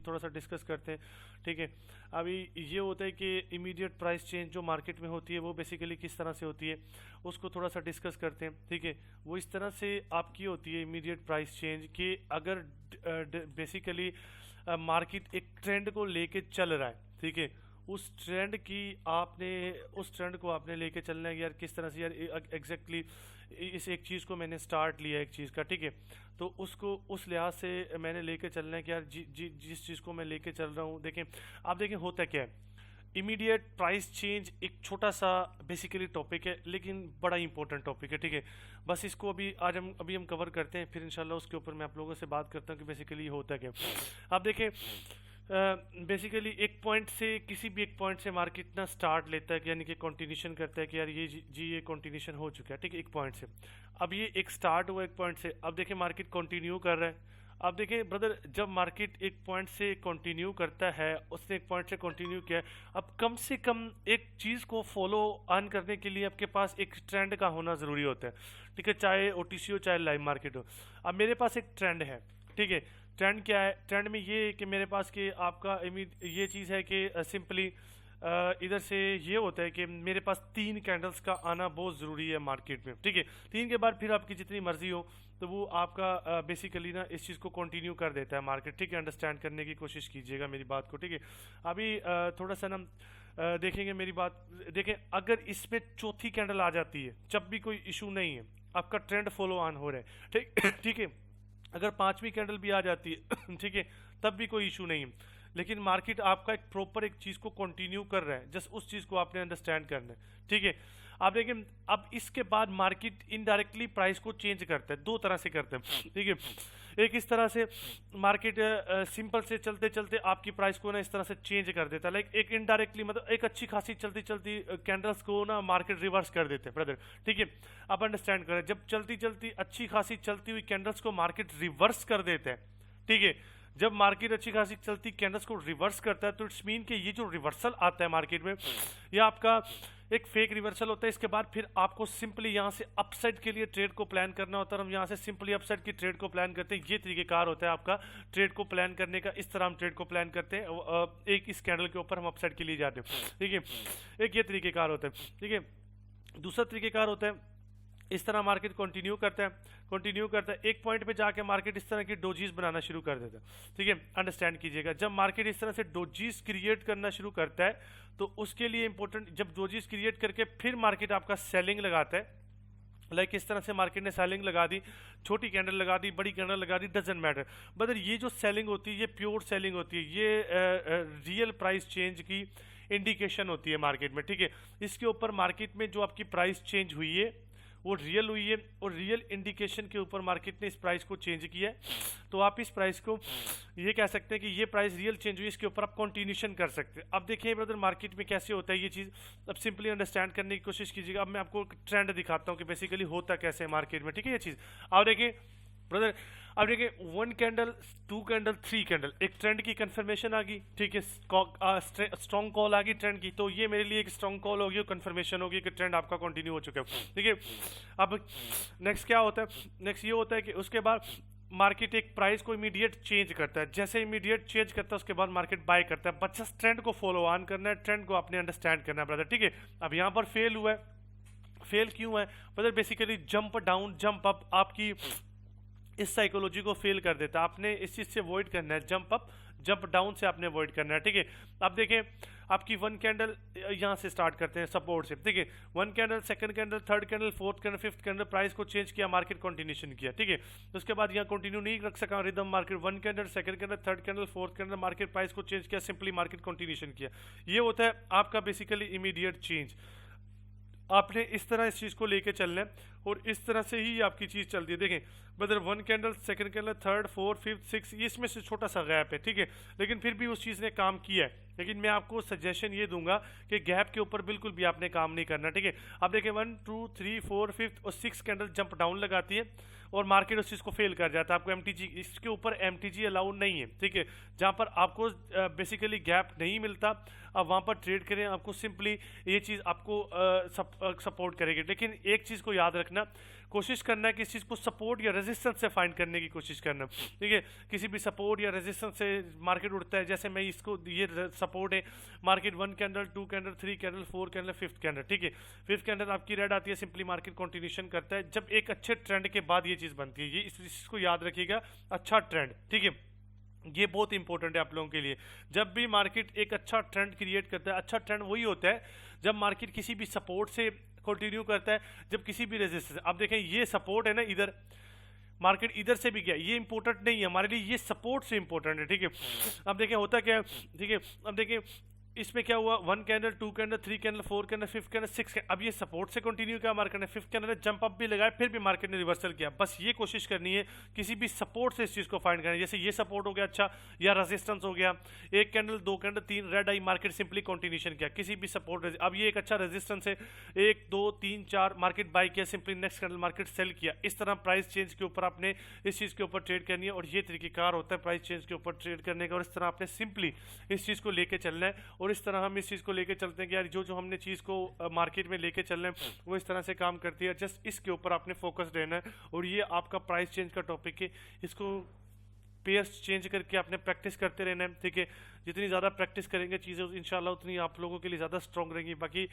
थोड़ा सा डिस्कस करते हैं। ठीक है, अभी ये होता है कि इमीडिएट प्राइस चेंज जो मार्केट में होती है वो बेसिकली किस तरह से होती है उसको थोड़ा सा डिस्कस करते हैं। ठीक है, वो इस तरह से आपकी होती है इमीडिएट प्राइस चेंज कि अगर बेसिकली मार्केट एक ट्रेंड को लेके चल रहा है, ठीक है, उस ट्रेंड को आपने लेके चलना है यार, किस तरह से यार एग्जैक्टली इस एक चीज़ को मैंने स्टार्ट लिया एक चीज़ का, ठीक है, तो उसको उस लिहाज से मैंने लेके चलना है कि यार जिस चीज़ को मैं लेके चल रहा हूँ, देखें आप देखें होता क्या है। इमीडिएट प्राइस चेंज एक छोटा सा बेसिकली टॉपिक है लेकिन बड़ा इंपॉर्टेंट टॉपिक है। ठीक है, बस इसको अभी हम कवर करते हैं, फिर इंशाल्लाह उसके ऊपर मैं आप लोगों से बात करता हूँ कि बेसिकली होता क्या। आप देखें बेसिकली एक पॉइंट से किसी भी एक पॉइंट से मार्केट ना स्टार्ट लेता है यानी कि कंटिन्यूशन करता है कि यार ये कंटिन्यूशन हो चुका है, ठीक है, एक पॉइंट से। अब ये एक स्टार्ट हुआ एक पॉइंट से, अब देखिए मार्केट कंटिन्यू कर रहा है। अब देखिए ब्रदर, जब मार्केट एक पॉइंट से कंटिन्यू करता है, उसने एक पॉइंट से कंटिन्यू किया है, अब कम से कम एक चीज़ को फॉलो ऑन करने के लिए आपके पास एक ट्रेंड का होना ज़रूरी होता है। ठीक है, चाहे ओटीसी हो चाहे लाइव मार्केट हो। अब मेरे पास एक ट्रेंड है, ठीक है, ट्रेंड क्या है, ट्रेंड में ये है कि मेरे पास कि आपका ये चीज़ है कि सिंपली इधर से ये होता है कि मेरे पास 3 कैंडल्स का आना बहुत ज़रूरी है मार्केट में। ठीक है, 3 के बाद फिर आपकी जितनी मर्जी हो तो वो आपका बेसिकली ना इस चीज़ को कंटिन्यू कर देता है मार्केट। ठीक है, अंडरस्टैंड करने की कोशिश कीजिएगा मेरी बात को। ठीक है, अभी थोड़ा सा ना देखेंगे मेरी बात, देखें अगर इसमें चौथी कैंडल आ जाती है जब भी कोई इशू नहीं है, आपका ट्रेंड फॉलो ऑन हो रहा है। ठीक ठीक है, अगर 5वीं कैंडल भी आ जाती है ठीक है, तब भी कोई इशू नहीं है, लेकिन मार्केट आपका एक प्रॉपर एक चीज़ को कंटिन्यू कर रहा है, जस्ट उस चीज़ को आपने अंडरस्टैंड करना है। ठीक है, आप देखिए अब इसके बाद मार्केट इनडायरेक्टली प्राइस को चेंज करता है, 2 तरह से करते हैं। ठीक है, एक इस तरह से मार्केट सिंपल से चलते चलते आपकी प्राइस को ना इस तरह से चेंज कर देता है, लाइक एक इनडायरेक्टली मतलब एक अच्छी खासी चलती चलती कैंडल्स को ना मार्केट रिवर्स कर देते हैं ब्रदर। ठीक है, आप अंडरस्टैंड करें, जब चलती चलती अच्छी खासी चलती हुई कैंडल्स को मार्केट रिवर्स कर देते हैं। ठीक है, जब मार्केट अच्छी खासी चलती कैंडल्स को रिवर्स करता है तो इट्स मीन कि ये जो रिवर्सल आता है मार्केट में, ये आपका एक फेक रिवर्सल होता है। इसके बाद फिर आपको सिंपली यहाँ से अपसाइड के लिए ट्रेड को प्लान करना होता है। हम यहाँ से सिंपली अपसाइड की ट्रेड को प्लान करते हैं। ये तरीकेकार होता है आपका ट्रेड को प्लान करने का, इस तरह हम ट्रेड को प्लान करते हैं। एक इस कैंडल के ऊपर हम अपसाइड के लिए जाते हैं। ठीक है, एक ये तरीकेकार होता है। ठीक है, दूसरा तरीकेकार होता है इस तरह मार्केट कंटिन्यू करता है, एक पॉइंट पे जाके मार्केट इस तरह की डोजीज बनाना शुरू कर देता है। ठीक है, अंडरस्टैंड कीजिएगा, जब मार्केट इस तरह से डोजीज क्रिएट करना शुरू करता है तो उसके लिए इंपॉर्टेंट, जब डोजीज क्रिएट करके फिर मार्केट आपका सेलिंग लगाता है, लाइक इस तरह से मार्केट ने सेलिंग लगा दी, छोटी कैंडल लगा दी, बड़ी कैंडल लगा दी, डजेंट मैटर। बट ये जो सेलिंग होती है ये प्योर सेलिंग होती है, ये रियल प्राइस चेंज की इंडिकेशन होती है मार्केट में। ठीक है, इसके ऊपर मार्केट में जो आपकी प्राइस चेंज हुई है वो रियल हुई है और रियल इंडिकेशन के ऊपर मार्केट ने इस प्राइस को चेंज किया है, तो आप इस प्राइस को ये कह सकते हैं कि ये प्राइस रियल चेंज हुई, इसके ऊपर आप कंटिन्यूशन कर सकते हैं। अब देखिए ब्रदर मार्केट में कैसे होता है ये चीज़, अब सिंपली अंडरस्टैंड करने की कोशिश कीजिएगा। अब मैं आपको ट्रेंड दिखाता हूँ कि बेसिकली होता कैसे है मार्केट में। ठीक है, ये चीज़ अब देखिए ब्रदर, अब देखिए 1 कैंडल, 2 कैंडल, 3 कैंडल, एक ट्रेंड की कंफर्मेशन आ गई। ठीक है, स्ट्रॉन्ग कॉल आ गई ट्रेंड की, तो ये मेरे लिए एक स्ट्रॉन्ग कॉल होगी और कंफर्मेशन होगी कि ट्रेंड आपका कंटिन्यू हो चुका है। ठीक है, अब नेक्स्ट क्या होता है, नेक्स्ट ये होता है कि उसके बाद मार्केट एक प्राइस को इमीडिएट चेंज करता है, जैसे इमीडिएट चेंज करता है उसके बाद मार्केट बाय करता है। बस ट्रेंड को फॉलो ऑन करना है, ट्रेंड को आपने अंडरस्टैंड करना है ब्रदर। ठीक है, अब यहाँ पर फेल हुआ है, फेल क्यों है brother, basically jump down jump up आपकी इस साइकोलॉजी को फेल कर देता है। आपने इस चीज़ से अवॉइड करना है, जंप अप जंप डाउन से आपने अवॉइड करना है। ठीक है, अब देखें आपकी 1 कैंडल यहाँ से स्टार्ट करते हैं सपोर्ट से। ठीक है, 1 candle, 2nd candle, 3rd candle, 4th candle, 5th candle, price को चेंज किया, मार्केट कंटिन्यूशन किया। ठीक है, उसके बाद यहाँ कंटिन्यू नहीं रख सका rhythm market, 1 candle, 2nd candle, 3rd candle, 4th candle, market price को चेंज किया, सिंपली मार्केट कंटिन्यूशन किया। ये होता है आपका बेसिकली इमीडिएट चेंज। आपने इस तरह इस चीज़ को लेके चलना है और इस तरह से ही आपकी चीज़ चलती है। देखें बदर 1 candle, 2nd candle, 3rd, 4th, 5th, 6th, ये इसमें से छोटा सा गैप है। ठीक है, लेकिन फिर भी उस चीज़ ने काम किया है। लेकिन मैं आपको सजेशन ये दूंगा कि गैप के ऊपर बिल्कुल भी आपने काम नहीं करना। ठीक है, आप देखें 1, 2, 3, 4, 5th और 6th कैंडल जंप डाउन लगाती है और मार्केट उस चीज़ को फेल कर जाता है। आपको एमटीजी, इसके ऊपर एमटीजी अलाउड नहीं है। ठीक है, जहाँ पर आपको बेसिकली गैप नहीं मिलता आप वहाँ पर ट्रेड करें, आपको सिंपली ये चीज़ आपको सपोर्ट करेगी। लेकिन एक चीज़ को याद रखना, कोशिश करना है कि इस चीज़ को सपोर्ट या रेजिस्टेंस से फाइंड करने की कोशिश करना, ठीक है। किसी भी सपोर्ट या रेजिस्टेंस से मार्केट उठता है, जैसे मैं इसको, ये सपोर्ट है, market 1 candle, 2 candle, 3 candle, 4 candle, 5th candle, ठीक है। 5th कैंडल आपकी रेड आती है, सिंपली मार्केट कंटिन्यूशन करता है। जब एक अच्छे ट्रेंड के बाद ये चीज़ बनती है, ये इस चीज़ को याद रखिएगा, अच्छा ट्रेंड, ठीक है, ये बहुत इंपॉर्टेंट है आप लोगों के लिए। जब भी मार्केट एक अच्छा ट्रेंड क्रिएट करता है, अच्छा ट्रेंड वही होता है जब मार्केट किसी भी सपोर्ट से कंटिन्यू करता है, जब किसी भी रेजिस्टेंस, अब देखें ये सपोर्ट है ना, इधर मार्केट इधर से भी गया, ये इंपॉर्टेंट नहीं है हमारे लिए, ये सपोर्ट से इंपॉर्टेंट है, ठीक है। अब देखें होता क्या है, ठीक है, अब देखें इसमें क्या हुआ, 1 candle, 2 candle, 3 candle, 4 candle, 5th candle, 6 candle, अब ये सपोर्ट से कंटिन्यू किया मार्केट ने, 5th कैंडल ने जंप अप भी लगाया, फिर भी मार्केट ने रिवर्सल किया। बस ये कोशिश करनी है किसी भी सपोर्ट से इस चीज़ को फाइंड करना है, जैसे ये सपोर्ट हो गया अच्छा, या रेजिस्टेंस हो गया, 1 कैंडल, 2 कैंडल, 3 रेड आई, मार्केट सिंपली कंटिन्यूशन किया, किसी भी सपोर्ट, अब ये एक अच्छा रेजिस्टेंस है, 1 2 3 4 मार्केट बाई किया, simply next candle market sell किया। इस तरह प्राइस चेंज के ऊपर आपने इस चीज़ के ऊपर ट्रेड करनी है, और ये तरीकेकार होता है प्राइस चेंज के ऊपर ट्रेड करने का, और इस तरह आपने सिंपली इस चीज़ को लेके चलना है। और इस तरह हम इस चीज़ को लेके चलते हैं कि यार जो हमने चीज़ को मार्केट में लेके चल रहे हैं वो इस तरह से काम करती है, जस्ट इसके ऊपर आपने फोकस रहना है। और ये आपका प्राइस चेंज का टॉपिक है, इसको पेयर्स चेंज करके आपने प्रैक्टिस करते रहना है, ठीक है। जितनी ज़्यादा प्रैक्टिस करेंगे चीज़ें इंशाल्लाह उतनी आप लोगों के लिए ज़्यादा स्ट्रॉन्ग रहेंगी। बाकी